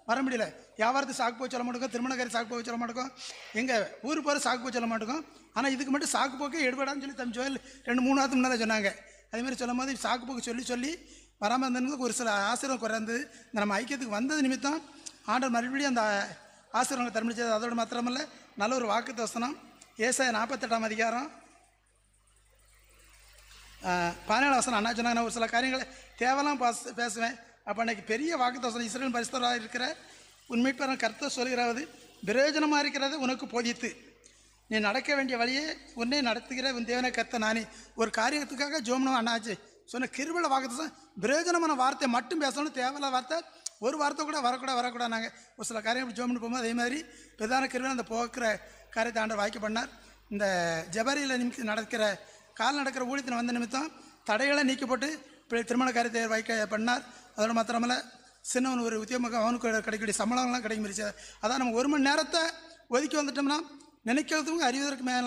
வர முடியல. வியாபாரத்துக்கு சாக்கு போய் சொல்ல மாட்டோம், திருமண காரி சாக்கு போய் சொல்ல மாட்டோம், எங்கள் ஊர் போகிற சாக்கு போய் சொல்ல மாட்டோம். ஆனால் இதுக்கு மட்டும் சாக்கு போக்கே எடுபடான்னு சொல்லி தம்பி ஜோயல் 2-3 வாரத்துக்கு முன்னால் சொன்னாங்க. அதேமாதிரி சொல்லும் போது சாக்கு போக்கு சொல்லி வராமல் இருந்ததுக்கு ஒரு சில ஆசீர்வாதம் குறைந்து இந்த நம்ம ஐக்கியத்துக்கு வந்தது நிமித்தம் ஆண்டவர் மறுபடியும் அந்த ஆசீர்வாதங்களை தரமிச்சது. அதோடு மாத்திரமல்ல, நல்ல ஒரு வாக்குத்த வசனம் ஏசாயா 48ஆம் அதிகாரம் 17 வசனம். அண்ணா சொன்னாங்க, நான் ஒரு சில காரியங்களை தேவையெல்லாம் பேசுவேன். அப்போ அன்றைக்கி பெரிய வாக்குத்த வசனம், இஸ்ரவேல் பரிசுத்தராக இருக்கிற உண்மைப்பெற கர்த்தர் சொல்கிறாவது, பிரயோஜனமாக இருக்கிறது உனக்கு போதித்து நீ நடக்க வேண்டிய வழியே உன்னை நடத்துகிற உன் தேவனை கர்த்தர் நானே. ஒரு காரியத்துக்காக ஜோம்னு அண்ணாச்சு சொன்ன கிருபையில் வாக்குத்த பிரயோஜனமான வார்த்தை மட்டும் பேசணும், தேவையில்லாத வார்த்தை ஒரு வார்த்தை கூட வரக்கூடாது. நாங்கள் ஒரு சில காரியம் ஜோம்னு போகும்போது அதே மாதிரி பிரதான கிருபையில் அந்த போக்குற காரியத்தை ஆண்டவர் வாய்க்க பண்ணார். இந்த ஜபரியில் நிமித்தம் நடக்கிற கால் நடக்கிற ஊழியத்தில் வந்த நிமித்தம் தடைகளை நீக்கப்பட்டு திருமண காரியத்தை வைக்க பண்ணார். அதோட மாத்திரமல்ல, சின்னவன் ஒரு உத்தியோகம் அவனுக்கு கிடைக்கக்கூடிய சம்பளங்கள்லாம் கிடைக்க முடிச்சு. அதான் நம்ம 1 மணி நேரத்தை ஒதுக்கி வந்துட்டோம்னா நினைக்கிறதுக்கும் அறிவதற்கு மேலான